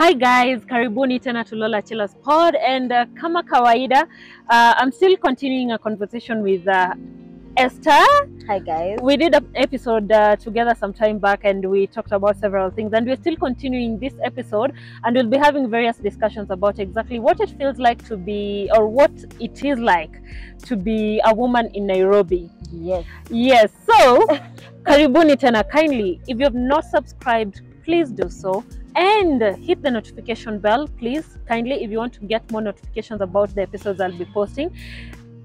Hi guys, karibuni tena to Lola Pod, and kama kawaida, I'm still continuing a conversation with Esther. Hi guys. We did an episode together some time back and we talked about several things, and we're still continuing this episode, and we'll be having various discussions about exactly what it feels like to be, or what it is like to be a woman in Nairobi. Yes, so karibuni tena. Kindly, if you have not subscribed, please do so. And hit the notification bell, please, kindly, if you want to get more notifications about the episodes I'll be posting.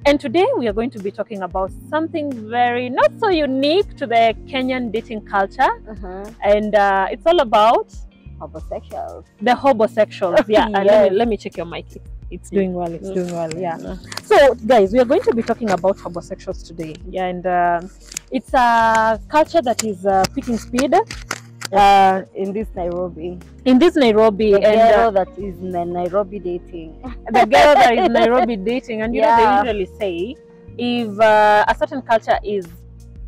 And today we are going to be talking about something very not so unique to the Kenyan dating culture. And it's all about Hobosexuals. The hobosexuals. Yeah. Yes. Let me check your mic. It's doing well. It's doing well. Yeah. So guys, we are going to be talking about hobosexuals today. Yeah. And it's a culture that is picking speed in this Nairobi. The girl that is in the Nairobi dating. The girl that is Nairobi dating. And you know, they usually say if a certain culture is,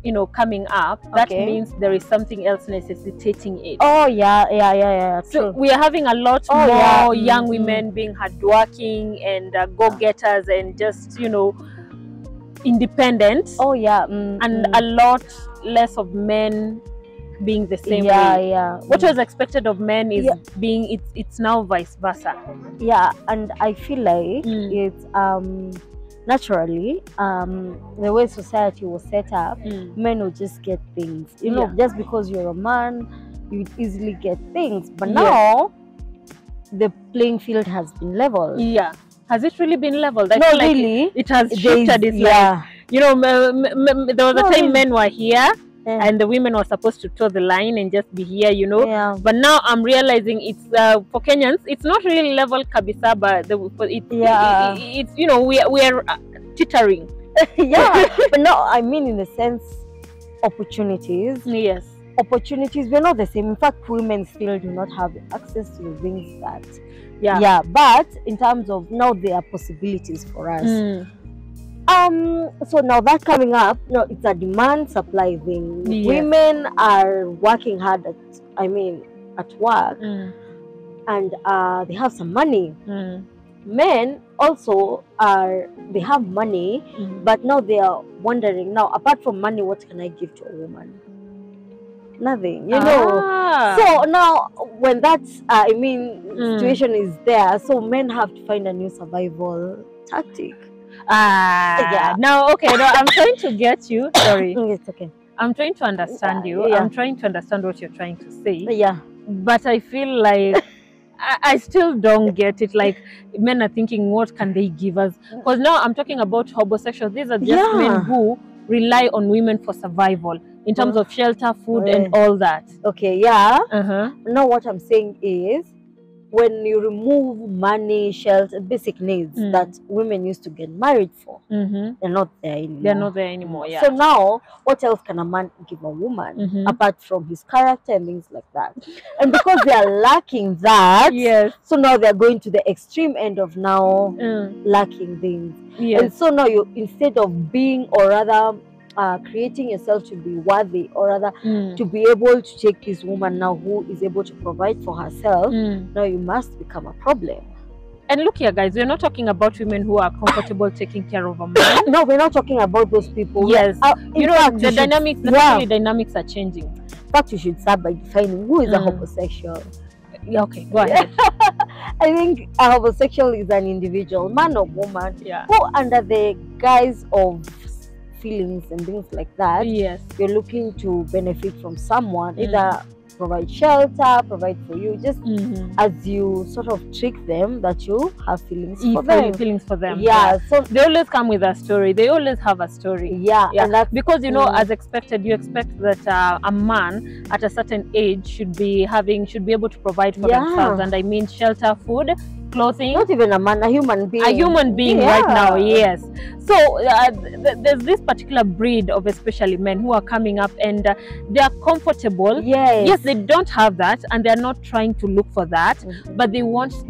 you know, coming up, that means there is something else necessitating it. Oh yeah. So we are having a lot more young women being hardworking and go-getters and just, you know, independent. And a lot less of men being the same way. What was expected of men is being it's now vice versa. And I feel like it's naturally the way society was set up, men will just get things, you know, just because you're a man you easily get things, but now the playing field has been leveled. Has it really been leveled? I no, feel like really it has shifted. It's like, you know, there was a time men were here and the women were supposed to toe the line and just be here, you know. But now I'm realizing it's for Kenyans, it's not really level kabisa, but it's you know, we are teetering. But no, I mean in the sense opportunities. Opportunities were not the same. In fact, women still do not have access to the things that but in terms of now there are possibilities for us. So now that coming up, no, it's a demand supply thing. Women are working hard at work, and they have some money. Men also they have money, but now they are wondering, now apart from money, what can I give to a woman? Nothing, you know. So now when that situation is there, so men have to find a new survival tactic. No, I'm trying to get you. Sorry. It's okay. I'm trying to understand you. I'm trying to understand what you're trying to say. But I feel like I still don't get it. Like, men are thinking, what can they give us? Because now I'm talking about homosexuals. These are just men who rely on women for survival in terms of shelter, food, and all that. Now what I'm saying is, when you remove money, shelter, basic needs that women used to get married for, they're not there anymore. They're not there anymore, So now, what else can a man give a woman apart from his character and things like that? And because they are lacking that, so now they're going to the extreme end of now lacking things. And so now you, instead of being, or rather creating yourself to be worthy, or rather to be able to take this woman now who is able to provide for herself, now you must become a problem. And look here guys, we're not talking about women who are comfortable taking care of a man. No, we're not talking about those people. You know, fact, the dynamics, the family dynamics are changing. In fact, you should start by defining who is a homosexual. Okay, go ahead. I think a homosexual is an individual, man or woman, who under the guise of feelings and things like that, you're looking to benefit from someone, either provide shelter, provide for you, just as you sort of trick them that you have feelings for them. So they always come with a story. They always have a story. And that's because, you know, as expected, you expect that a man at a certain age should be able to provide for themselves, and I mean shelter, food, clothing. Not even a man, a human being. A human being right now, yes. So there's this particular breed of especially men who are coming up, and they are comfortable. Yes, they don't have that, and they're not trying to look for that, but they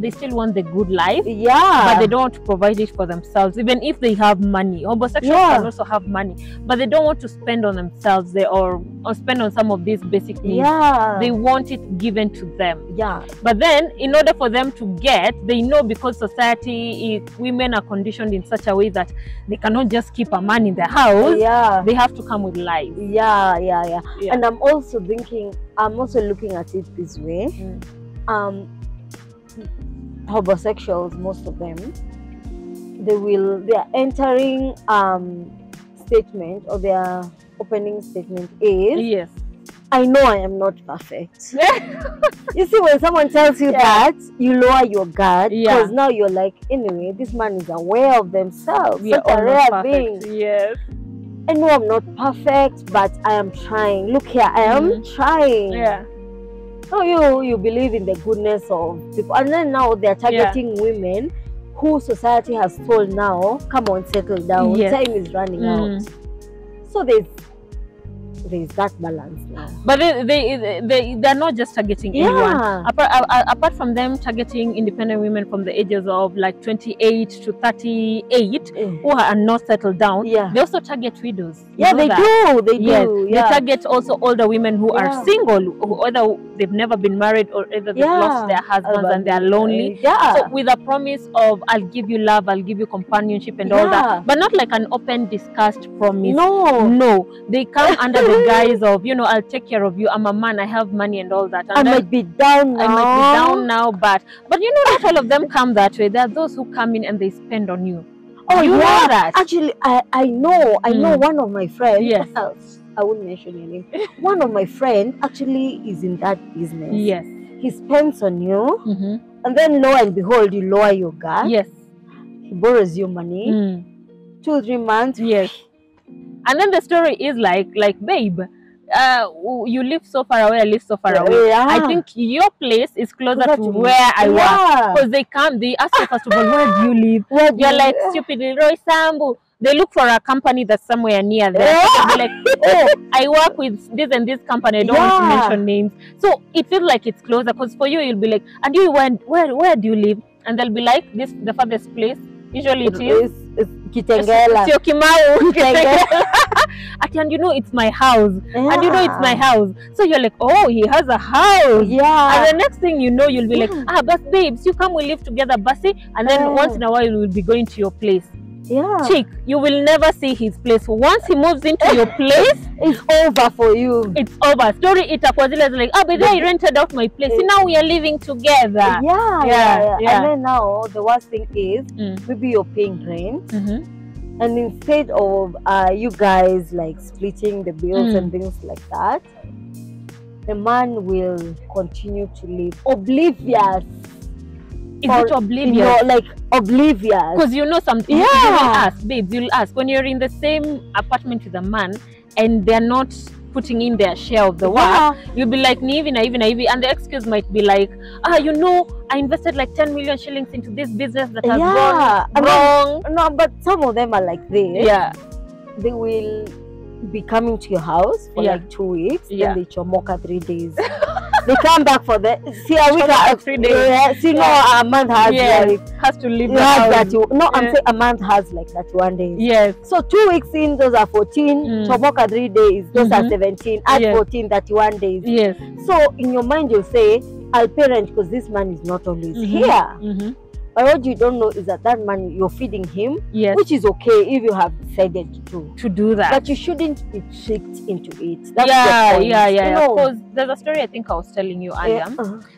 still want the good life. But they don't want to provide it for themselves, even if they have money. Homosexuals can also have money, but they don't want to spend on themselves or spend on some of these basic needs. They want it given to them. But then in order for them to get, they know, because society, women are conditioned in such a way that they cannot just keep a man in the house. They have to come with lies. And I'm also looking at it this way. Homosexuals, most of them, they are entering statement, or their opening statement is, I know I am not perfect. You see, when someone tells you that, you lower your guard, because now you're like, anyway, this man is aware of themselves. Such a rare being. I know I'm not perfect, but I am trying. Look here, I am trying. So you believe in the goodness of people, and then now they're targeting women who society has told now, come on, settle down. Time is running out. So there's that balance now. But they're not just targeting anyone. Apart from them targeting independent women from the ages of like 28 to 38 who are not settled down, they also target widows. They do. They target also older women who are single, who either they've never been married or either they've lost their husbands and they're lonely. So with a promise of, I'll give you love, I'll give you companionship and all that, but not like an open discussed promise. No, they come under the guise of, I'll take care of you, I'm a man, I have money and all that. And I might be down now, but not all of them come that way. There are those who come in and they spend on you. You know that? Actually, I know one of my friends. I wouldn't mention your name. One of my friends actually is in that business. He spends on you, and then lo and behold, you lower your guard. He borrows you money. 2-3 months. And then the story is like, babe, you live so far away, I live so far away. I think your place is closer to where I work. Because they ask you first of all, where do you live? You're like, stupid Roy Sambu. They look for a company that's somewhere near there. So they're like, oh, I work with this and this company. I don't want to mention names. So it feels like it's closer, because for you, you'll be like, and you went, where do you live? And they'll be like, the farthest place. Usually it is Kitengela. And it's my house. And it's my house. So you're like, oh, he has a house. And the next thing you know, you'll be like, but babes, you come, we live together, Basi. And then once in a while, we'll be going to your place. Chick, you will never see his place. Once he moves into your place, it's over for you. It's over. Story itakwazile is like, but then I rented out my place. See, now we are living together. And then now the worst thing is, maybe you're paying rent, and instead of you guys like splitting the bills and things like that, the man will continue to live oblivious. Is it oblivious? Like oblivious. Because something. You'll ask, babes, you'll ask when you're in the same apartment with a man and they're not putting in their share of the work, you'll be like, Nivi, and the excuse might be like, I invested like 10 million shillings into this business that has gone wrong. No, but some of them are like this. They will be coming to your house for like 2 weeks, then they chomoka 3 days. They come back for the a week 3 days. A month has to leave the house. I'm saying a month has like 31 days. So 2 weeks in, those are 14. Chomoka 3 days, those are 17. Add 14, 31 days. So in your mind you'll say, I'll pay rent because this man is not always here. But what you don't know is that man, you're feeding him, which is okay if you have decided to do that. But you shouldn't be tricked into it. That's the point. Because there's a story I think I was telling you earlier.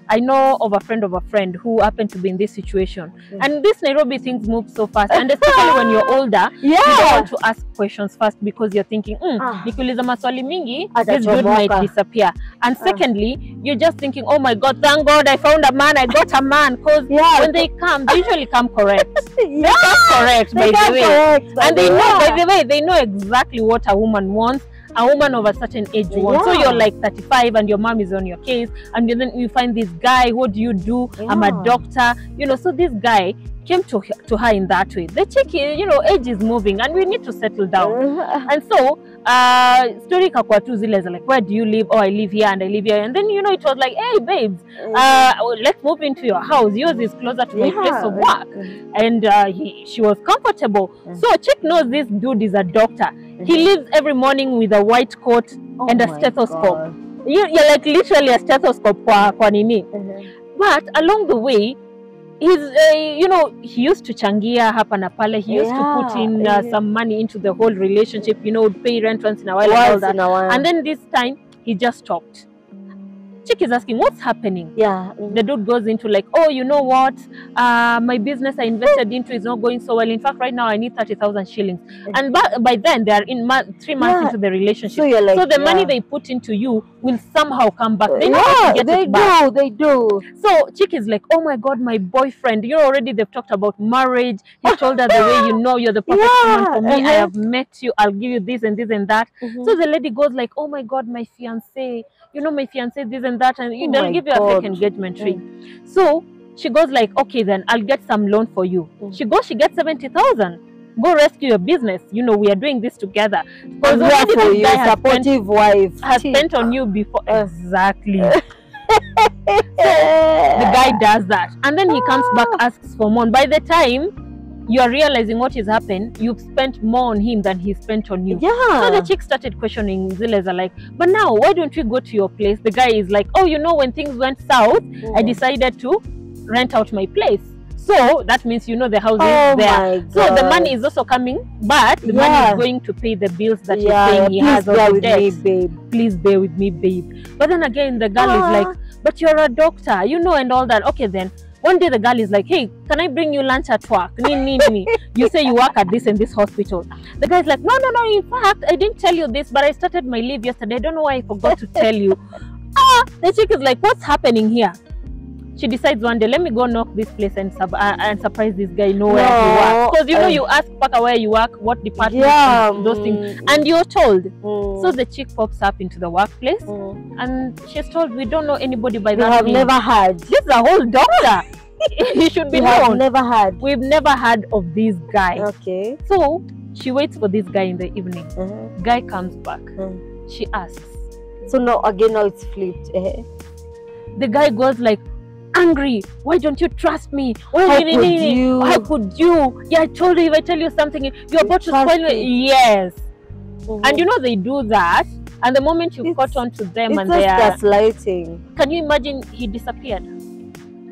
I know of a friend who happened to be in this situation. And this Nairobi things move so fast. And especially when you're older, you don't want to ask questions first because you're thinking, nikiuliza maswali mingi, this dude might disappear. And secondly, you're just thinking, oh my God, thank God I found a man, I got a man. Because when they come, they usually come correct. They come correct, by the way. And they know, by the way, they know exactly what a woman wants. a woman of a certain age wants. So you're like 35 and your mom is on your case, and then you find this guy. What do you do? I'm a doctor, you know. So this guy came to her in that way. The chick, you know, age is moving and we need to settle down. And so story kakwa tu zile like, where do you live? Oh, I live here and I live here. And then, you know, it was like, hey babes, let's move into your house. Yours is closer to my place of work. And she was comfortable. So chick knows this dude is a doctor. He leaves every morning with a white coat and a stethoscope. You're like literally a stethoscope kwa nini. But along the way, he's you know, he used to changia hapa na pale. He used to put in some money into the whole relationship, you know, pay rent once in a while and all that. And then this time he just stopped. Chick is asking, what's happening? The dude goes into like, oh, you know what, my business I invested into is not going so well. In fact, right now I need 30,000 shillings. And by then they are in 3 months into the relationship. So, like, so the money they put into you will somehow come back. They know how to get it back. They do. So chick is like, oh my God, my boyfriend, you know, already they've talked about marriage. He told her the way, you know, you're the perfect woman for me. I have met you. I'll give you this and this and that. So the lady goes like, oh my God, my fiance, you know, my fiance this and that, and they'll give you a fake engagement ring. So she goes like, okay, then I'll get some loan for you. She goes, she gets 70,000. Go rescue your business. You know, we are doing this together. Because for you, supportive wife has spent on you before. Exactly. So the guy does that, and then he comes back, asks for more. By the time you are realizing what has happened, you've spent more on him than he spent on you. So the chick started questioning Zileza like, but now why don't we go to your place? The guy is like, oh, you know, when things went south, I decided to rent out my place. So that means, you know, the house is there. So the money is also coming, but the money is going to pay the bills that he's saying he has on the debt. Please bear with me, babe. But then again, the girl is like, but you're a doctor, you know, and all that. Okay, then. One day the girl is like, hey, can I bring you lunch at work? You say you work at this and this hospital. The guy's like, no, in fact, I didn't tell you this, but I started my leave yesterday. I don't know why I forgot to tell you. The chick is like, what's happening here? She decides one day, let me go knock this place and surprise this guy, know where he works. Because, you know, you ask Paka where you work, what department, those things, and you're told. So the chick pops up into the workplace, and she's told, we don't know anybody by that name. Have never heard. This is a whole doctor. He should be known. We've never heard of this guy. Okay. So she waits for this guy in the evening. Guy comes back. She asks. So now it's flipped. The guy goes like, angry, why don't you trust me? How could you? Yeah, I told you, if I tell you something, you're about to spoil me. Yes. And you know they do that, and the moment you caught on to them and they are gaslighting. Can you imagine he disappeared?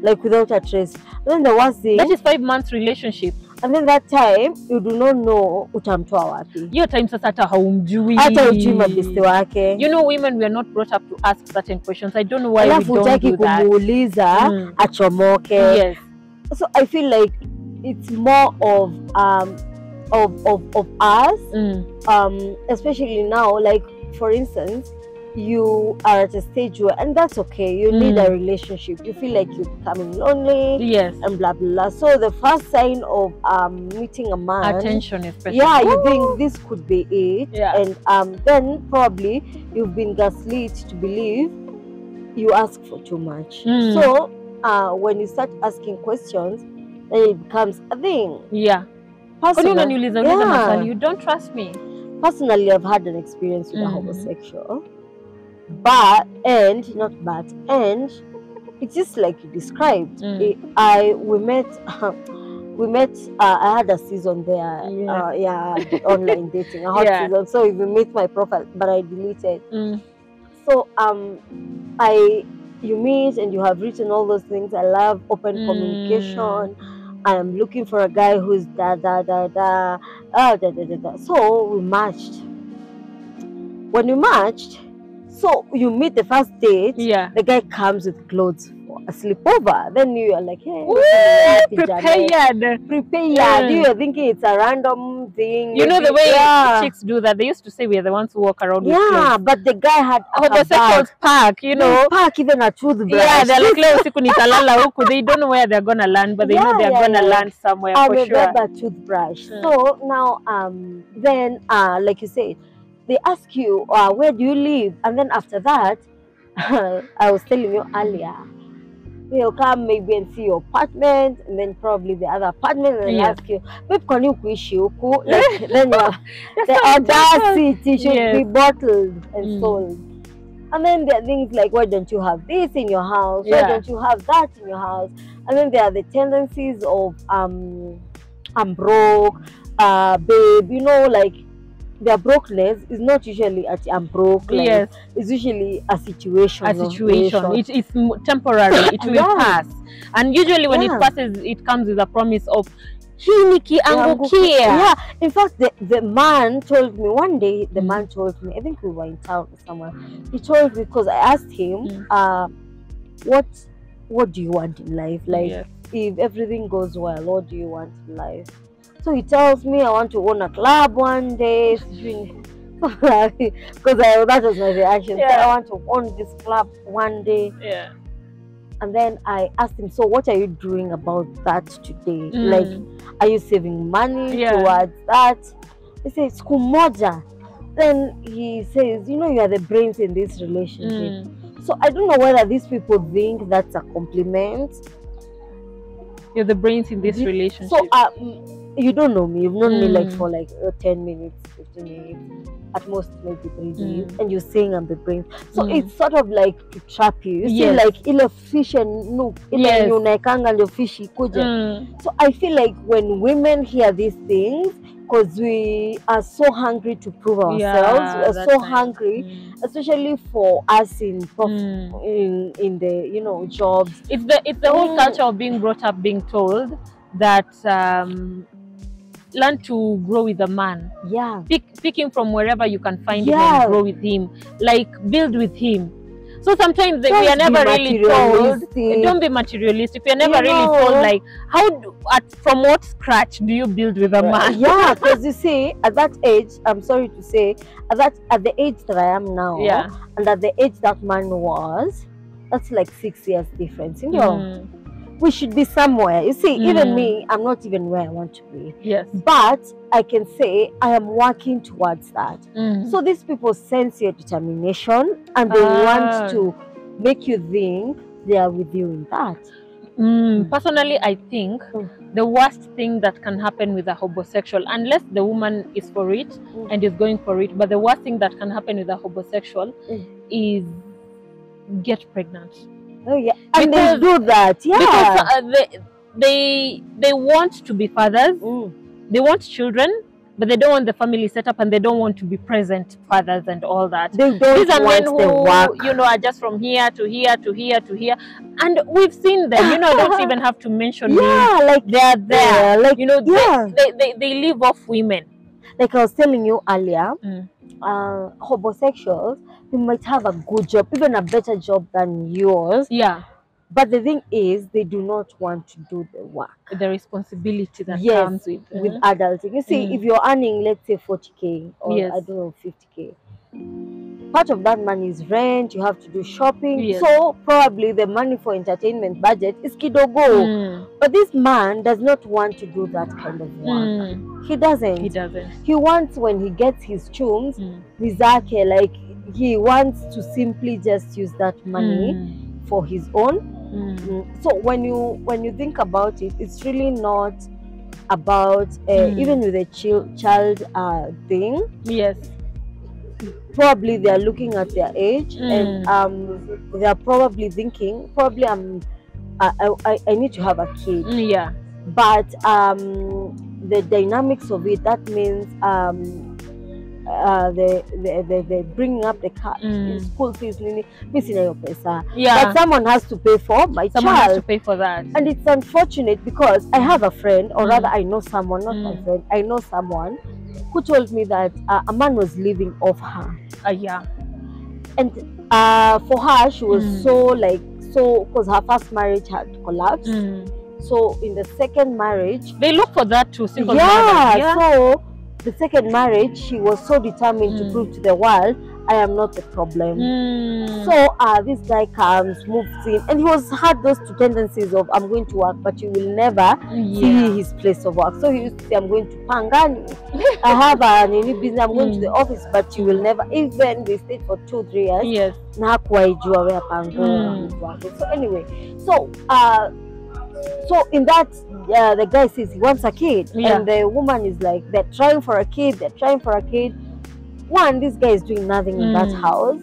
Like without a trace. And then the worst thing, that is 5 months relationship. And then that time you do not know utamtoa wapi. Your time sasa hata haumjui. Hata ujui mabeste wake. You know, women, we are not brought up to ask certain questions. I don't know why we don't do that. Kumuuliza achomoke. Yes. So I feel like it's more of us, especially now. Like for instance, you are at a stage where, and that's okay, you need a relationship, you feel like you're becoming lonely, and blah blah. So the first sign of meeting a man, attention especially, you think this could be it, and then probably you've been gaslit to believe you ask for too much. So when you start asking questions, then it becomes a thing. Personally, you don't trust me. Personally, I've had an experience with a homosexual. And it's just like you described. We met. I had a season there. Online dating, a hot season. So if you meet my profile, but I deleted. So you meet and you have written all those things. I love open communication. I am looking for a guy who's So we matched. When we matched, so you meet the first date, the guy comes with clothes for a sleepover. Then you are like, hey, prepared. You are thinking it's a random thing. You know the way chicks do that. They used to say we are the ones who walk around with clothes. But the guy had Hobosexuals pack, you know. Pack even a toothbrush. Yeah, they're like, they don't know where they're gonna land, but they know they're gonna land somewhere for sure. A toothbrush. So now, then, like you said, they ask you, where do you live? And then after that, I was telling you earlier, they'll come maybe and see your apartment, and then probably the other apartment, and they'll ask you, babe, can you wish you? Like, then the audacity should be bottled and sold. And then there are things like, why don't you have this in your house? Why don't you have that in your house? And then there are the tendencies of I'm broke, babe, you know, like their brokenness is not usually at I'm broke. Like, it's usually a situation. It's temporary. It will pass. And usually when it passes, it comes with a promise of yeah. In fact, the man told me one day, the man told me, I think we were in town somewhere, he told me, because I asked him, what do you want in life? Like, if everything goes well, what do you want in life? So he tells me, I want to own a club one day. Because that was my reaction. So I want to own this club one day. And then I asked him, so what are you doing about that today? Like, are you saving money towards that? He says, Kumoja. Then he says, you know, you are the brains in this relationship. So I don't know whether these people think that's a compliment. You're the brains in this relationship. So you don't know me. You've known me like for like 10 minutes, 15 minutes, at most maybe 3 days, and you're saying I'm the brains. So it's sort of like to trap you. You see, like ile fish and no, ile unaekanga ndio fish ikuje. So I feel like when women hear these things, because we are so hungry to prove ourselves, we are so hungry, especially for us in the, you know, jobs. It's the whole culture of being brought up being told that learn to grow with a man. Pick him from wherever you can find him and grow with him. Like, build with him. So sometimes we are never really told, don't be materialistic. We are never really told, like, from what scratch do you build with a man? Because you see, at that age, I'm sorry to say, at the age that I am now, and at the age that man was, that's like 6 years difference. You know, we should be somewhere. You see, even me, I'm not even where I want to be. But I can say I am working towards that. So these people sense your determination, and they want to make you think they are with you in that. Personally, I think the worst thing that can happen with a homosexual, unless the woman is for it and is going for it, but the worst thing that can happen with a homosexual is get pregnant. And they do that. Because they want to be fathers, they want children, but they don't want the family set up, and they don't want to be present fathers and all that. They don't These are men want the work. you know, are just from here to here to here to here, and we've seen them. You know, don't even have to mention names. Like they're there. Like, you know, they live off women. Like I was telling you earlier, homosexuals, they might have a good job, even a better job than yours. But the thing is, they do not want to do the work. The responsibility that comes with adulting. You see, if you're earning, let's say 40K or I don't know, 50K, part of that money is rent, you have to do shopping. So probably the money for entertainment budget is kidogo. But this man does not want to do that kind of work. He doesn't. He wants, when he gets his chums, vizake, like he wants to simply just use that money for his own. So when you think about it, it's really not about even with a child thing. Probably they are looking at their age, and they are probably thinking, probably I need to have a kid. But the dynamics of it, that means they bringing up the car, school fees, but someone has to pay for my child. Has to pay for that. And it's unfortunate because I have a friend, or rather I know someone, not my friend, I know someone who told me that a man was living off her. And for her, she was so because her first marriage had collapsed. So in the second marriage, they look for that too. So the second marriage, she was so determined to prove to the world, I am not the problem. So this guy comes, moves in, and he had those two tendencies of I'm going to work, but you will never see his place of work. So he used to say, I'm going to Pangani. I have a business, I'm going to the office, but you will never. Even they stayed for 2-3 years. Yes. So anyway, so in that the guy says he wants a kid, and the woman is like, they're trying for a kid. One, this guy is doing nothing in that house.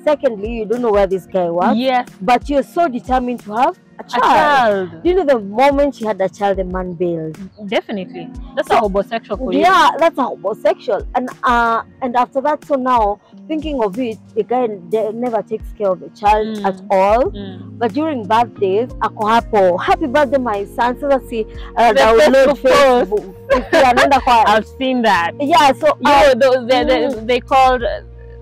Secondly, you don't know where this guy was. Yes. But you're so determined to have a child. Do you know the moment she had a child, the man bailed? Definitely. That's a homosexual for you. Yeah, that's a homosexual. And after that, so now, thinking of it, the guy never takes care of the child at all. But during birthdays, ako hapo, happy birthday my son. So let's see, download Facebook. I've seen that. Yeah, so they called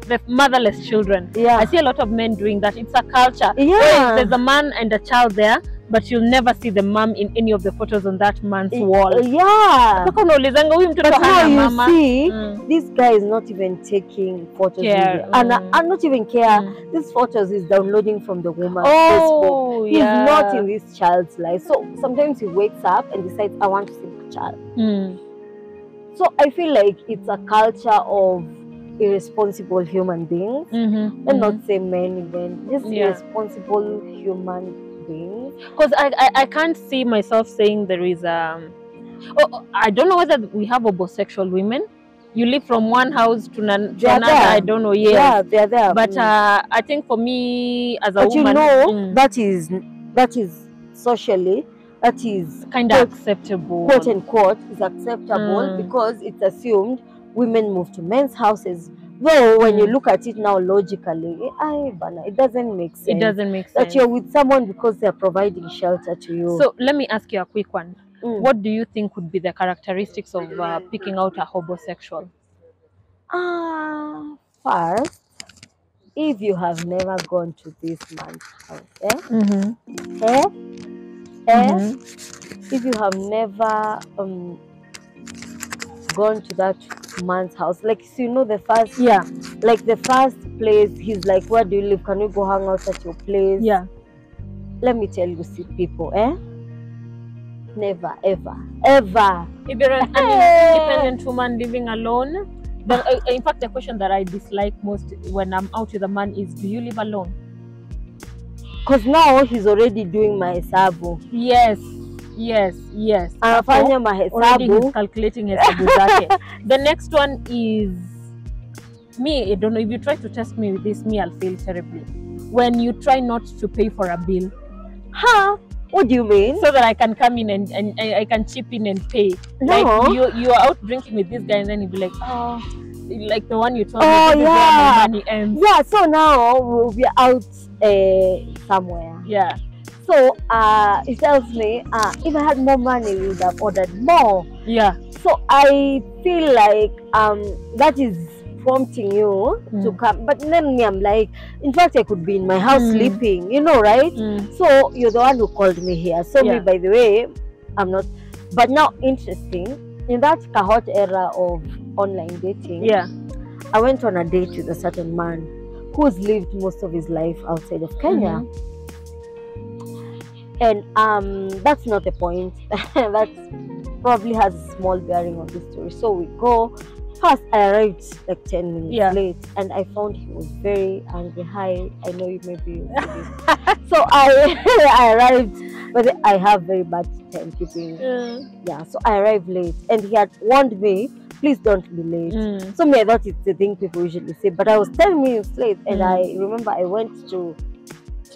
the motherless children. Yeah, I see a lot of men doing that. It's a culture. Yeah, there's a man and a child there, but you'll never see the mom in any of the photos on that man's wall. Yeah, but now you see, this guy is not even taking photos and not even care. These photos is downloading from the woman's Facebook. He's not in this child's life. So sometimes he wakes up and decides, I want to see my child. So I feel like it's a culture of irresponsible human beings, and not say men even, just irresponsible human beings. Because I can't see myself saying there is I don't know whether we have homosexual women. You live from one house to another. I don't know. Yeah, they're there. But I think for me as a woman, you know, that is socially, that is kind of acceptable, quote unquote, is acceptable because it's assumed women move to men's houses. Though when you look at it now logically, it doesn't make sense. It doesn't make sense that you're with someone because they're providing shelter to you. So let me ask you a quick one. What do you think would be the characteristics of picking out a homosexual? First, if you have never gone to this man's house, if you have never gone to that man's house, like, so you know, the first the first place he's like, where do you live, can we go hang out at your place? Let me tell you, see, people, never ever if you're an independent woman living alone, in fact the question that I dislike most when I'm out with a man is, do you live alone? Because now he's already doing my hesabu. Yes. Already he's calculating hesabu zake. The next one is me. I don't know, if you try to test me with this, I'll fail terribly. When you try not to pay for a bill. What do you mean? So that I can come in and I can chip in and pay. No. Like you are out drinking with this guy and then he'll be like, like the one you told me, this is where my money ends. Yeah, so now we'll be out somewhere. Yeah. So he tells me, if I had more money, we would have ordered more. Yeah. So I feel like that is prompting you to come. But then I'm like, in fact, I could be in my house sleeping, you know, right? So you're the one who called me here. So me, by the way, I'm not. But now, interesting, in that hot era of online dating, I went on a date with a certain man who's lived most of his life outside of Kenya. And that's not the point. That probably has a small bearing on this story. So we go. First, I arrived like 10 minutes late, and I found he was very angry. Hi, I know you may be. So I arrived, but I have very bad timekeeping. So I arrived late, and he had warned me, please don't be late. So me, I thought it's the thing people usually say, but I was 10 minutes late, and I remember I went to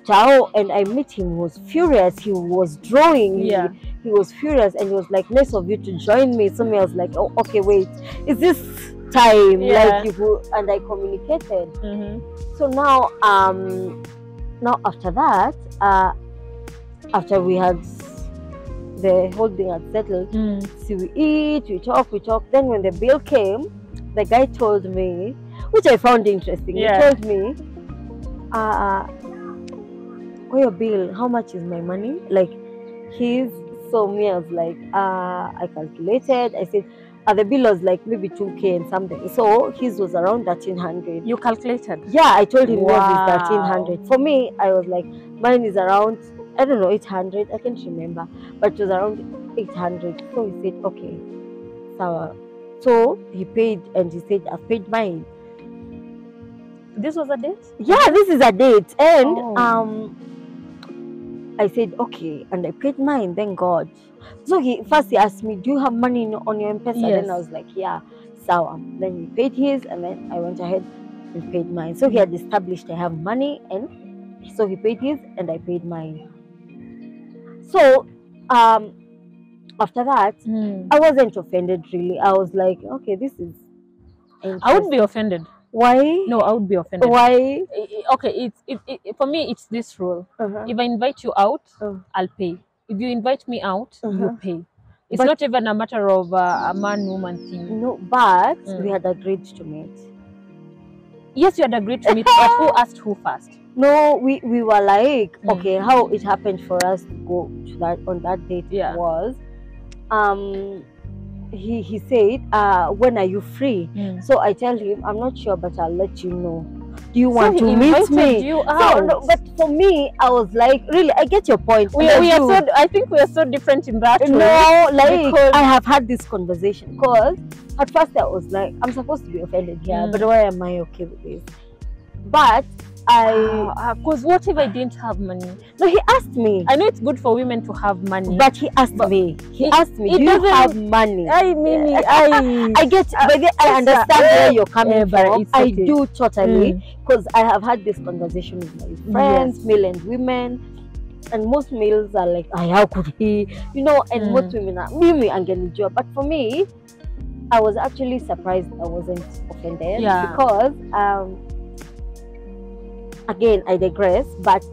Chao and I met him. He was furious. He was drawing. He was furious, and he was like, nice of you to join me. So me, I was like, oh, okay, wait, is this time? Like, you and I communicated. So now after that, after we had the whole thing had settled, so we eat, we talk. Then when the bill came, the guy told me, which I found interesting. He told me, your bill, how much is my money? Like, so me, I was like, I calculated. I said, The bill was like maybe 2K and something. So his was around 1,300. You calculated? Yeah, I told him wow. yours is 1,300. For me, I was like, mine is around, I don't know, 800. I can't remember, but it was around 800. So he said, okay, so he paid, and he said, I've paid mine. This was a date? Yeah, this is a date. And I said, okay, and I paid mine, thank God. So he asked me, do you have money on your M-Pesa? Yes. Then I was like, yeah, sawa. Then he paid his, and then I went ahead and paid mine. So he had established I have money, and so he paid his and I paid mine. So after that, I wasn't offended really. I was like, okay, this is interesting. I would be offended. Why? No, I would be offended. Why? Okay, for me, it's this rule. If I invite you out, I'll pay. If you invite me out, you pay. It's not even a matter of a man-woman thing. No, but we had agreed to meet. Yes, you had agreed to meet, but who asked who first? No, we were like, okay, how it happened for us to go to that on that date was, he said, when are you free? So I tell him, I'm not sure, but I'll let you know. Do you want to meet me? You out. So, no, but for me, I was like, really, I get your point. I think we are so different in that way. No, like, I have had this conversation, because at first I was like, I'm supposed to be offended here, but why am I okay with this? But because what if I didn't have money? No, he asked me. I know it's good for women to have money, but he asked me. He asked me, do you have money? I get, I understand where you're coming from. I do totally, because I have had this conversation with my friends, male and women, and most males are like, how could he? You know, and most women are Mimi and job. But for me, I was actually surprised I wasn't offended because again, I digress, but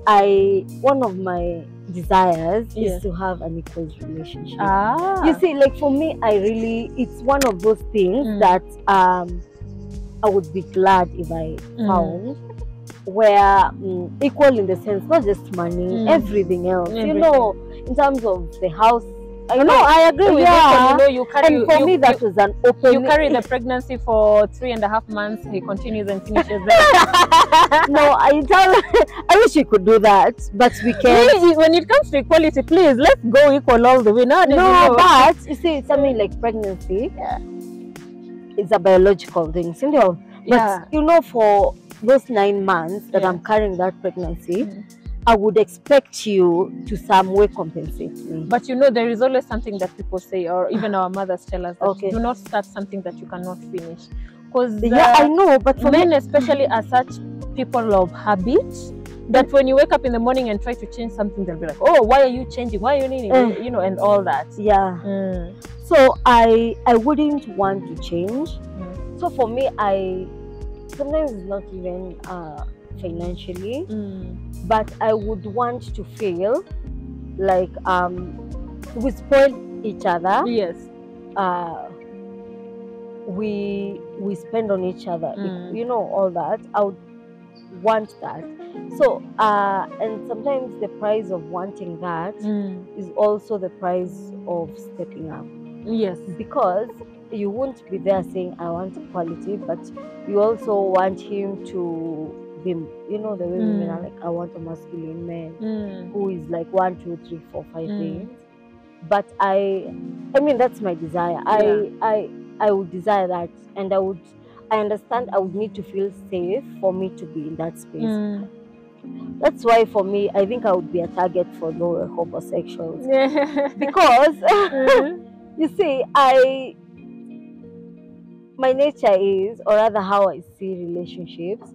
one of my desires is to have an equal relationship. You see, like for me, it's one of those things that I would be glad if I found, where equal in the sense, not just money, everything else. You know, in terms of the house. I agree with you. You know, you carry, and for me, that was an open. You carry the pregnancy for 3.5 months. He continues and finishes there. No, I wish we could do that, but we can't. When it comes to equality, please let's go equal all the way. No, but you see, something like pregnancy, it's a biological thing, but you know, for those 9 months that I'm carrying that pregnancy, I would expect you to some way compensate me. But you know, there is always something that people say, or even our mothers tell us, that do not start something that you cannot finish. Because I know, but for men especially are such people of habit that when you wake up in the morning and try to change something, they'll be like, oh, why are you changing? Why are you needing, you know, and all that. So I wouldn't want to change. So for me, sometimes it's not even financially, but I would want to feel like we spoil each other. Yes. We spend on each other. You know, all that. I would want that. So and sometimes the price of wanting that is also the price of stepping up. Yes. Because you won't be there saying I want equality, but you also want him to be, you know, the way women are like, I want a masculine man who is like 1, 2, 3, 4, 5 days. But I mean, that's my desire. I would desire that, and I understand I would need to feel safe for me to be in that space. That's why for me, I think I would be a target for lower homosexuals. Because you see, my nature is, or rather how I see relationships,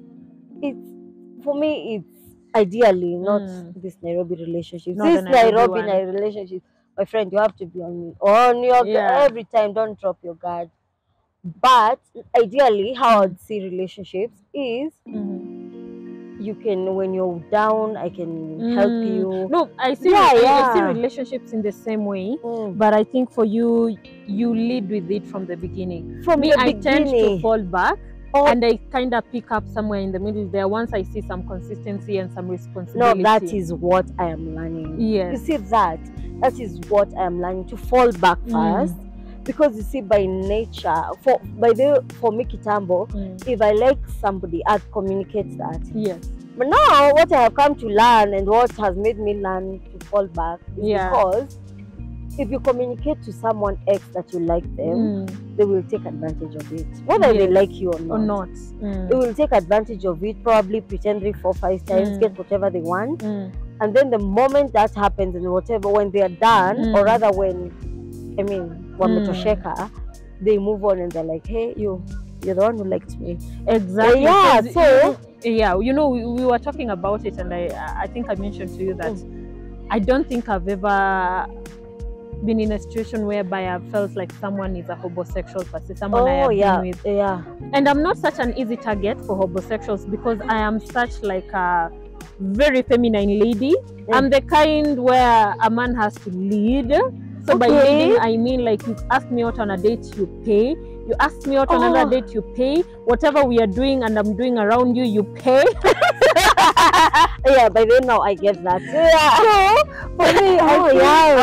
for me it's ideally not this Nairobi relationship. This Nairobi relationship, my friend, you have to be on your every time. Don't drop your guard. But ideally, how I'd see relationships is you can, when you're down, I can help you. No, I see. I see relationships in the same way, but I think for you, you lead with it from the beginning. For me, I tend to fall back. And I kind of pick up somewhere in the middle there once I see some consistency and some responsibility. No, that is what I am learning. Yes. You see, that is what I am learning, to fall back first, because you see, by nature, for me Kitambo, if I like somebody, I'd communicate that. Yes. But now what I have come to learn, and what has made me learn to fall back, is because if you communicate to someone else that you like them, they will take advantage of it, whether they like you or not. They will take advantage of it, probably pretend 3, 4, 5 times, get whatever they want, and then the moment that happens, and whatever, when they are done, or rather when, I mean, wametosheka, they move on and they're like, hey, you're the one who liked me. Exactly. Yeah. So you know, we were talking about it, and I think I mentioned to you that I don't think I've ever been in a situation whereby I've felt like someone is a hobosexual person, someone I have been with. And I'm not such an easy target for hobosexuals because I am such like a very feminine lady. I'm the kind where a man has to lead. So by leading, I mean like you ask me out on a date, you pay. You ask me out on another date, you pay. Whatever we are doing and I'm doing around you, you pay. Yeah, by then now I get that. So for me, a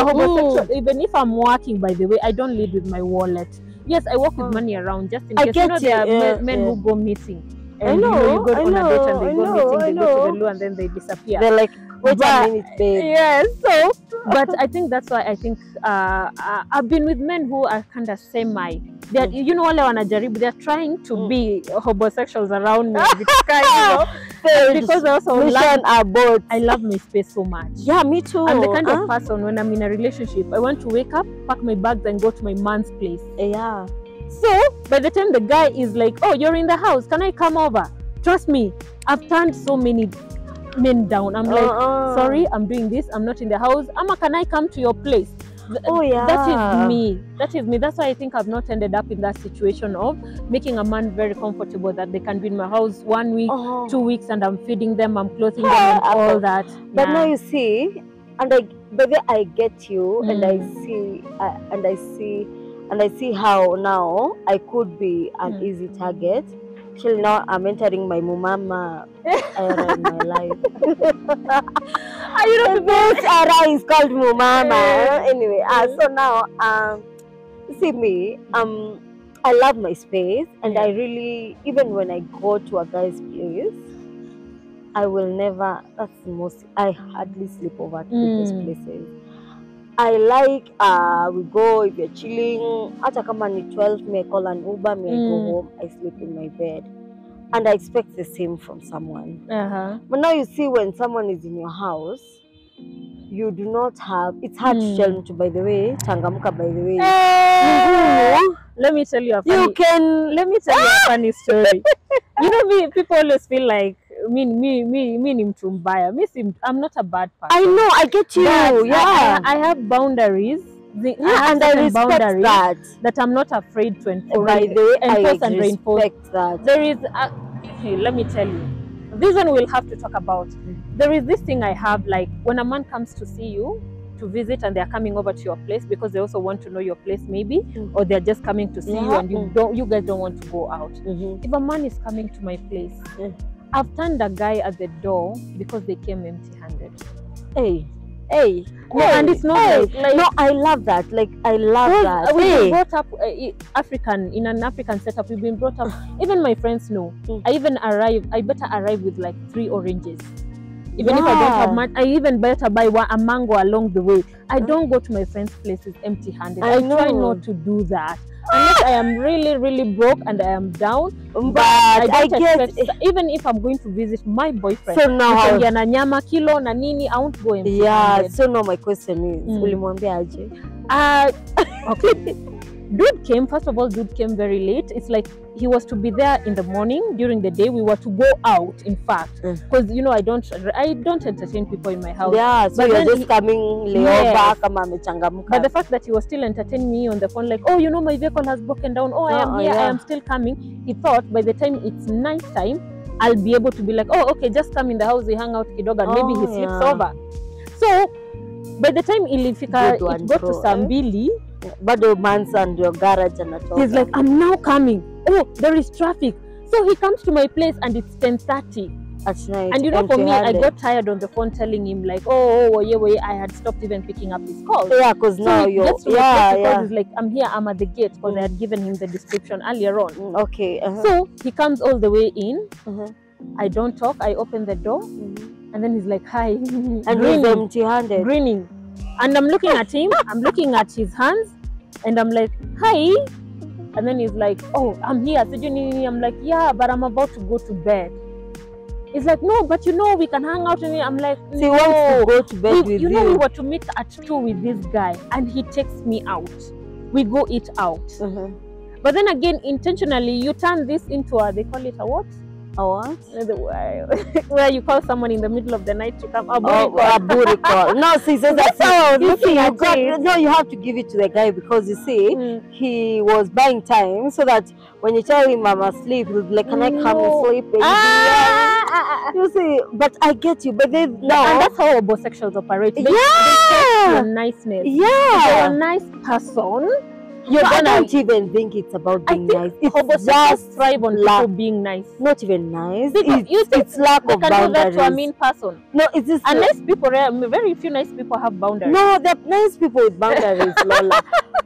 homosexual, even if I'm working, by the way, I don't lead with my wallet. Yes, I walk with money around just in case. You know, there are men who go missing. And you go on a date and they go missing, they go to the loo and then they disappear. They're like, wait a minute, babe. Yes, so, but I think that's why I think I've been with men who are kind of semi. They're, you know, they're trying to be homosexuals around me. Because I also I love my space so much. Yeah, me too. I'm the kind of person, when I'm in a relationship, I want to wake up, pack my bags and go to my man's place. Yeah. So by the time the guy is like, oh, you're in the house, can I come over? Trust me, I've turned so many men down. I'm like, sorry, I'm doing this, I'm not in the house. Ama, can I come to your place? That is me. That's why I think I've not ended up in that situation of making a man very comfortable that they can be in my house 1 week, 2 weeks, and I'm feeding them, I'm clothing them, and all that. But now you see, and I get you, and I see how now I could be an easy target. Till now, I'm entering my mumama era in my life. This era is called mumama. Anyway, so now, see me, I love my space, and I really, even when I go to a guy's place, I will never, I hardly sleep over at people's places. I like, we go, if you're chilling, after come on 12, me I call an Uber, me I go home, I sleep in my bed. And I expect the same from someone. But now you see, when someone is in your house, you do not have, it's hard to tell them to, by the way, changamuka, by the way. Let me tell you a funny story. You know, people always feel like, me ni mtu mbaya. I'm not a bad person. I know, I get you. I have boundaries. And I respect that I'm not afraid to enforce. By the way, I respect that. There is, let me tell you, this one we'll have to talk about. There is this thing I have, like when a man comes to see you, to visit, and they're coming over to your place because they also want to know your place, maybe, or they're just coming to see you, and you guys don't want to go out. If a man is coming to my place, I've turned a guy at the door because they came empty-handed. And it's not like no, I love that. Like, I love that. We've been brought up in an African setup. We've been brought up. Even my friends know. I better arrive with like 3 oranges. Even if I don't have money, I even better buy a mango along the way. I don't go to my friends' places empty-handed. I try not to do that. Unless I am really, really broke and I am down. But I get even if I'm going to visit my boyfriend. So now, nyama kilo na nini, I won't go empty-handed. Yeah. So now my question is, ulimwambia aje? Okay. First of all, dude came very late. It's like he was to be there in the morning. During the day, we were to go out, in fact. Because, you know, I don't entertain people in my house. Yeah, so you're just coming back. But the fact that he was still entertaining me on the phone, like, oh, you know, my vehicle has broken down. Oh, I am here. I am still coming. He thought by the time it's night time, I'll be able to be like, oh, okay, just come in the house, we hang out kidogo, and maybe he sleeps over. So, by the time it got to Sambili, bado man's and your garage and he's like, I'm now coming. Oh, there is traffic. So he comes to my place and it's 10:30. at night. And you know, for me, I got tired on the phone telling him like, I had stopped even picking up his calls. Yeah, because now you're He's like, I'm here, I'm at the gate, because I had given him the description earlier on. Okay. So he comes all the way in. I don't talk. I open the door, and then he's like, "Hi," and he's empty-handed, grinning. And I'm looking at him. I'm looking at his hands, and I'm like, "Hi." And then he's like, "Oh, I'm here." I'm like, "Yeah, but I'm about to go to bed." He's like, "No, but you know we can hang out." And I'm like, "No." He wants to go to bed with you. You know, we were to meet at 2 with this guy, and he takes me out. We go eat out. But then again, intentionally, you turn this into they call it a what? A what? Where you call someone in the middle of the night to come. A booty call. No, see, that's how you have to give it to the guy, because you see, he was buying time so that when you tell him I'm asleep, he'll be like, "Can I come and sleep?" You see, but I get you. But then no, and that's how homosexuals operate. They take your niceness. Yeah, you're a nice person. I don't even think it's about being nice. It's just thrive on people being nice. Not even nice. It's lack of boundaries. Can do that to a mean person. No, it's just nice people. Very few nice people have boundaries. No, the nice people with boundaries, Lola.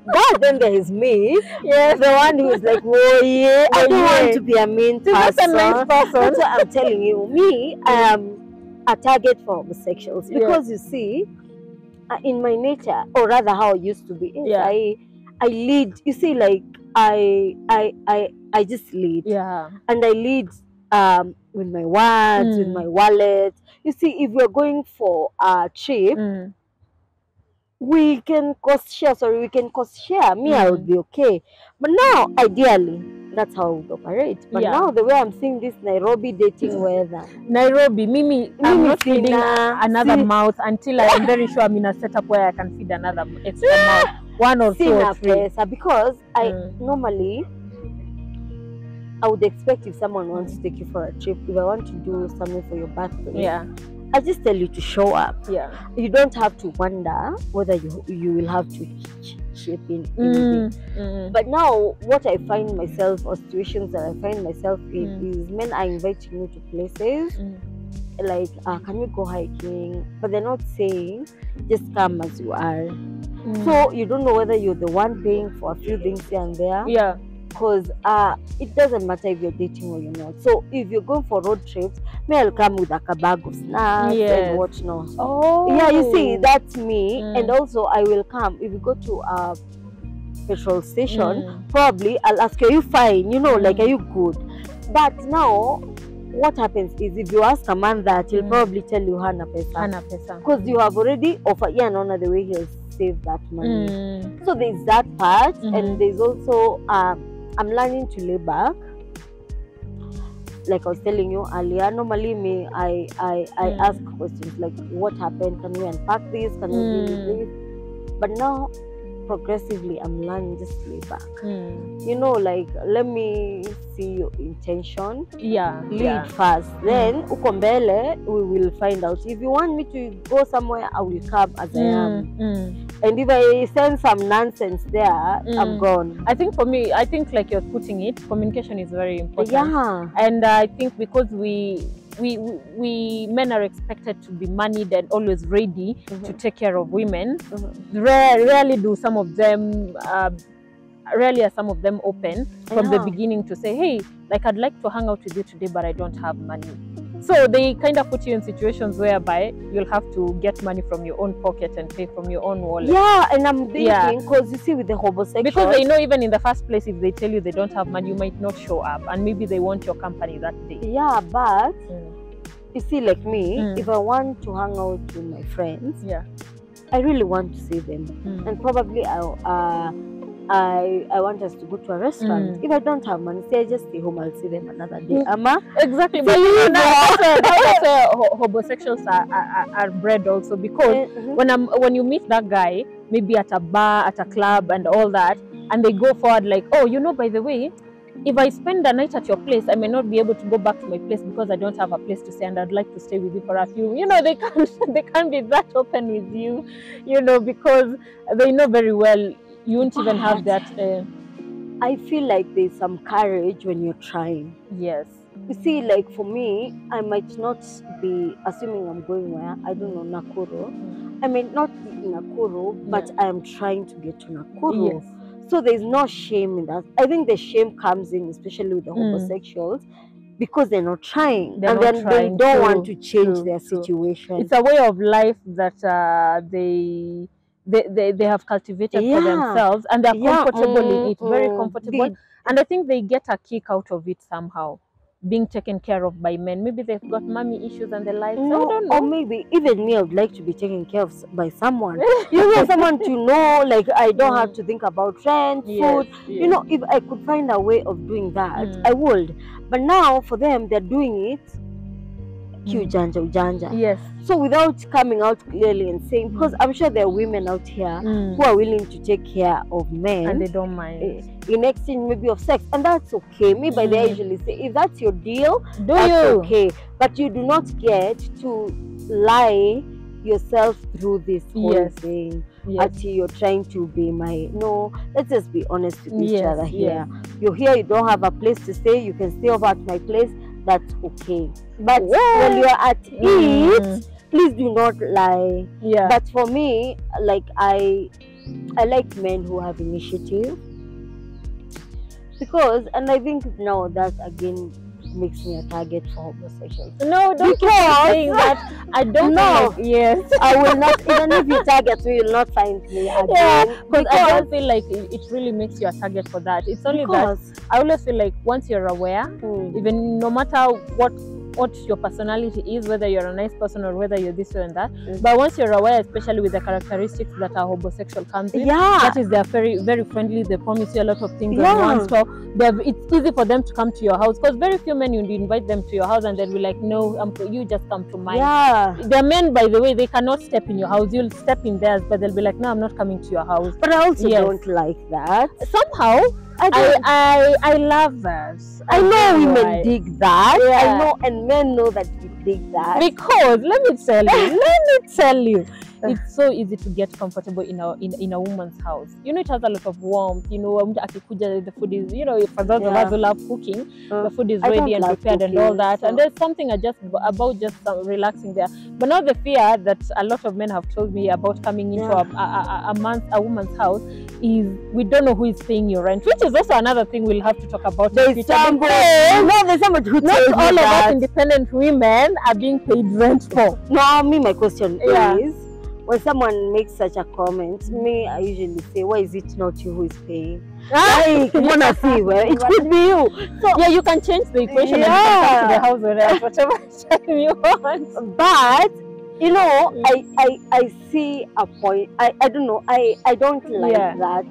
That then there is me. Yes, the one who is like, "Oh yeah, I don't want to be a mean person." That's a nice person. That's what I'm telling you. Me, I am a target for homosexuals, because you see, in my nature, or rather how I used to be, I lead. You see, like I just lead. Yeah. And I lead with my words, with my wallet. You see, if we're going for a trip, we can cost share. Me, I would be okay. But now, ideally, that's how I would operate. But now, the way I'm seeing this Nairobi dating weather. Mimi, I'm not feeding another mouth until I am very sure I'm in a setup where I can feed another extra mouth. One or two or three. Because I normally, I would expect if someone wants to take you for a trip, if I want to do something for your birthday, I just tell you to show up. You don't have to wonder whether you will have to chip in anything. But now, what I find myself, or situations that I find myself in, is men are inviting you to places. Like, can we go hiking? But they're not saying, just come as you are. So you don't know whether you're the one paying for a few things here and there. Yeah. Because it doesn't matter if you're dating or you're not. So if you're going for road trips, I'll come with a bag of snacks and whatnot. Oh. Yeah, you see, that's me. And also, I will come. If you go to a petrol station, probably I'll ask you, "Are you fine? You know, like, are you good?" But now, what happens is, if you ask a man that, he'll probably tell you hana pesa. Because you have already offered, the way he'll save that money. So there's that part, and there's also I'm learning to lay back. Like I was telling you earlier, normally me, I ask questions like, "What happened? Can we unpack this? Can we do this?" But now, progressively, I'm learning just to lay back. You know, like, let me see your intention. Lead first. Then, uko mbele, we will find out. If you want me to go somewhere, I will come as I am. And if I send some nonsense there, I'm gone. I think for me, like you're putting it, communication is very important. And I think because we men are expected to be moneyed and always ready to take care of women. Rarely do some of them, rarely are some of them open from the beginning to say, "Hey, like, I'd like to hang out with you today, but I don't have money." So they kind of put you in situations whereby you'll have to get money from your own pocket and pay from your own wallet. Yeah, and I'm thinking, because you see, with the homosexuals, because they know even in the first place, if they tell you they don't have money, you might not show up, and maybe they want your company that day. Yeah, but you see, like me, if I want to hang out with my friends, I really want to see them, and probably I want us to go to a restaurant. If I don't have money, say I just stay home, I'll see them another day. Exactly. But that's where homosexuals are bred also, because when you meet that guy, maybe at a bar, at a club, and all that, and they go forward like, "Oh, you know, by the way, if I spend the night at your place, I may not be able to go back to my place because I don't have a place to stay, and I'd like to stay with you for a few." You know, they can't be that open with you, you know, because they know very well you won't even have that. I feel like there's some courage when you're trying. Yes. You see, like for me, I might not be assuming I'm going where, I don't know, Nakuru. I may not be in Nakuru, but I am trying to get to Nakuru. Yes. So there's no shame in that. I think the shame comes in, especially with the homosexuals, because they're not trying. And then they don't want to change their situation. It's a way of life that they have cultivated for themselves, and they're comfortable in it, very comfortable. And I think they get a kick out of it somehow, being taken care of by men. Maybe they've got mommy issues and the like. No, I don't know. Or maybe even me, I would like to be taken care of by someone. You know, someone to know, like I don't have to think about rent, food. You know, if I could find a way of doing that, I would. But now for them, they're doing it ujanja. Yes. So without coming out clearly and saying, because I'm sure there are women out here who are willing to take care of men. And they don't mind. In exchange maybe of sex. And that's okay. Maybe they usually say, if that's your deal, that's okay. But you do not get to lie yourself through this whole thing. Until you're trying to be no, let's just be honest with each other here. You're here, you don't have a place to stay, you can stay over at my place. That's okay. But when you're at it, please do not lie. But for me, like I like men who have initiative, because, and I think now that again makes me a target for homosexuals. No, don't keep saying that. I don't know. Yes, I will not. Even if you target me, you will not find me again. Because I don't feel like it really makes you a target for that. It's only that I always feel like once you're aware, even no matter what your personality is, whether you're a nice person or whether you're this or that, but once you're aware, especially with the characteristics that a homosexual comes in, that is, they're very, very friendly, they promise you a lot of things on one stop. It's easy for them to come to your house, because very few men, you invite them to your house and they'll be like, no, you just come to mine. The men, by the way, they cannot step in your house. You'll step in theirs, but they'll be like, no, I'm not coming to your house. But I also don't like that. Somehow, I love that. I know women dig that. I know, and men know that you dig that. Because let me tell you, it's so easy to get comfortable in a woman's house. You know, it has a lot of warmth. You know, the food is, you know, for those of us who love cooking, the food is ready and prepared and all that. So. And there's something about just relaxing there. But now the fear that a lot of men have told me about coming into a woman's house is we don't know who is paying your rent, which is also another thing we'll have to talk about. There's somebody who not all of us independent women are being paid rent for. No, my question is, when someone makes such a comment, I usually say, why is it not you who is paying? Like, you wanna see where it could be you. So you can change the equation and come to the house whatever time you want. But you know, I see a point. I don't know. I don't like that.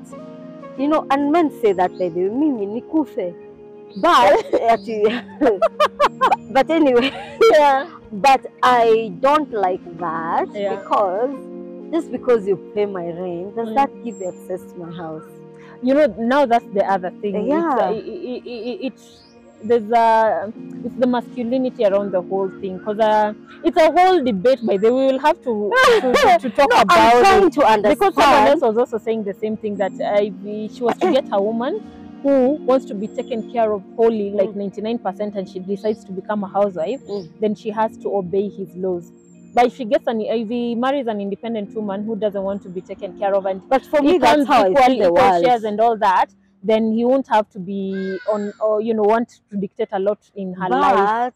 You know, and men say that by the way, mimi nikufe. But but anyway, but I don't like that because just because you pay my rent, does that give you access to my house? You know, now that's the other thing. It's the masculinity around the whole thing, because it's a whole debate. By the way, we will have to talk about I'm trying to understand, because someone else was also saying the same thing, that she was to get a woman who wants to be taken care of wholly, like 99%, and she decides to become a housewife, then she has to obey his laws. But if he marries an independent woman who doesn't want to be taken care of, and but for me that's how equal shares and all that, then he won't have to be on, or want to dictate a lot in her life.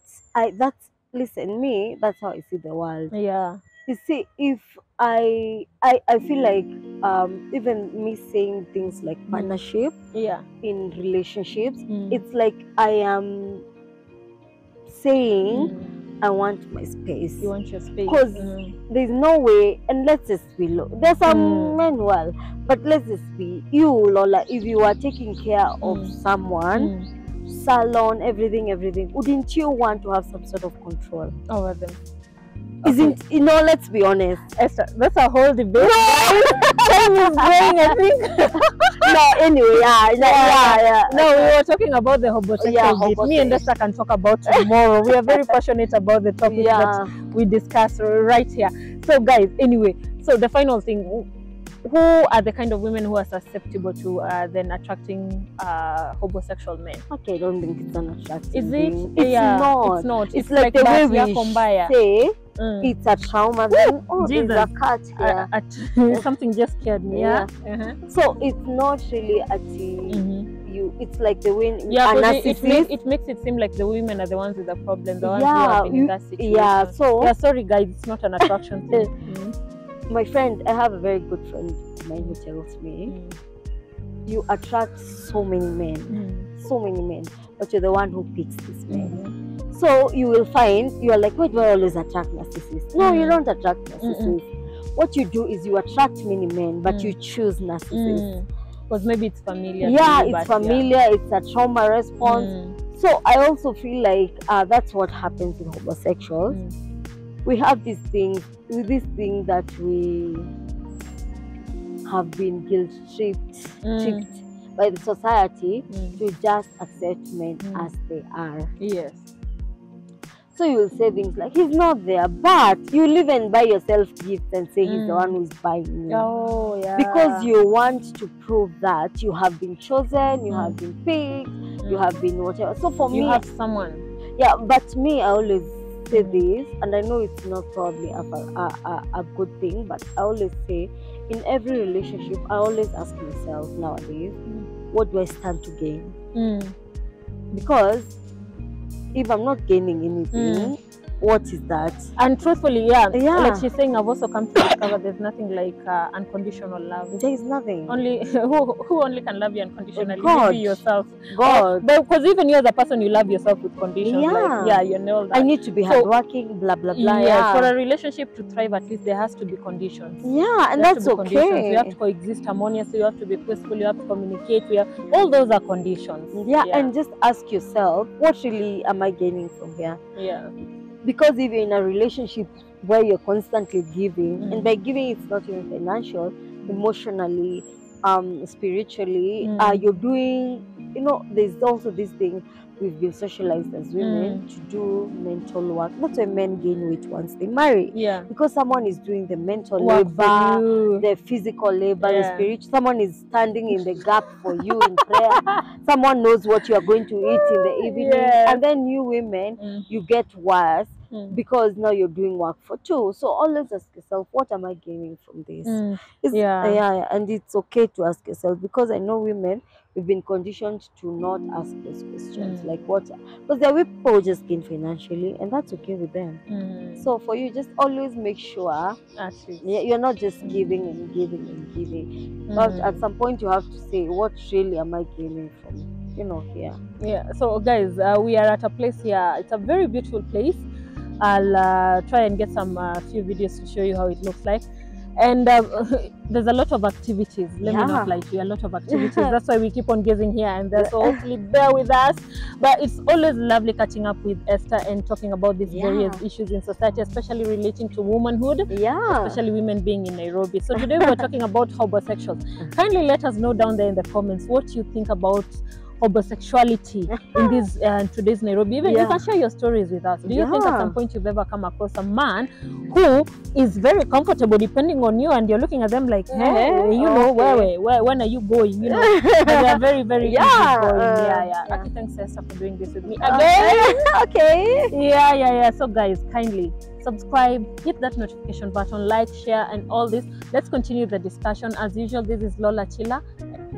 Listen, that's how I see the world. Yeah. You see, if I feel like even me saying things like partnership in relationships, it's like I am saying I want my space. You want your space. Because there's no way, and let's just be low. There's some men but let's just be you, Lola, if you are taking care of someone, salon, everything, wouldn't you want to have some sort of control over them? Isn't, let's be honest. Esther, that's a whole debate. Time is going, I think. No, anyway, No, we were talking about the homosexual. Me and Esther can talk about tomorrow. We are very passionate about the topic that we discuss right here. So guys, anyway, so the final thing, who are the kind of women who are susceptible to then attracting homosexual men? Okay, I don't think it's an attractive Is it? thing. It's not. It's not. It's like the way we say it's a trauma. Then, oh, Jesus. There's a cat here. Something just scared me. Yeah. So it's not really a it's like the way it makes it seem like the women are the ones with the problem, the ones who have been in that situation. Yeah, so sorry guys, it's not an attraction thing. My friend, I have a very good friend of mine who tells me you attract so many men, but you're the one who picks these men. So you will find you are like, why do I always attract narcissists? No, you don't attract narcissists. What you do is you attract many men, but you choose narcissists. Because maybe it's familiar. Yeah, it's familiar. It's a trauma response. So I also feel like that's what happens with homosexuals. We have this thing that we have been tricked by the society to just accept men as they are. Yes. So you will say things like, he's not there, but you live and buy yourself gifts and say he's the one who's buying you. Oh, yeah. Because you want to prove that you have been chosen, you have been picked, you have been whatever. So for me, you have someone. Yeah, but me, I always say this, and I know it's not probably a good thing, but I always say, in every relationship, I always ask myself nowadays, what do I stand to gain? Because if I'm not gaining anything, what is that? And truthfully, like she's saying, I've also come to discover there's nothing like unconditional love. There is nothing. Only who only can love you unconditionally? God. Maybe yourself. God. Because even you as a person, you love yourself with conditions. You know that. I need to be hardworking, blah blah blah. Yeah, for a relationship to thrive, at least there has to be conditions. Yeah, and that's okay. You have to coexist harmoniously. You have to be peaceful. You have to communicate. All those are conditions. Yeah, and just ask yourself, what really am I gaining from here? Yeah. Because if you're in a relationship where you're constantly giving, and by giving it's not even financial, emotionally, spiritually, you're doing, there's also this thing we've been socialized as women to do mental work. That's why men gain weight once they marry. Yeah. Because someone is doing the mental labor, the physical labor, the spiritual. Someone is standing in the gap for you in prayer. Someone knows what you are going to eat in the evening. And then you women, you get worse because now you're doing work for two. So always ask yourself, what am I gaining from this? And it's okay to ask yourself, because I know women, we've been conditioned to not ask those questions, like what, because there are people who just gain financially, and that's okay with them. So for you, just always make sure you're not just giving and giving and giving, but at some point you have to say, what really am I gaining from here? Yeah. So guys, we are at a place here. It's a very beautiful place. I'll try and get some few videos to show you how it looks like. And there's a lot of activities. Let me not lie to you, a lot of activities. That's why we keep on gazing here and there. So hopefully bear with us. But it's always lovely catching up with Esther and talking about these various issues in society, especially relating to womanhood, especially women being in Nairobi. So today we're talking about homosexuals. Kindly let us know down there in the comments what you think about homosexuality in this today's Nairobi. Even you can share your stories with us. Do you think at some point you've ever come across a man who is very comfortable depending on you, and you're looking at them like, hey, when are you going? And they are very, very easy going. Okay, thanks Esther for doing this with me again. So guys, kindly subscribe, hit that notification button, like, share, and all this. Let's continue the discussion. As usual, this is Lola Chila.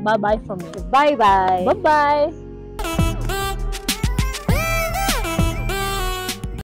Bye bye from me. Bye bye. Bye bye.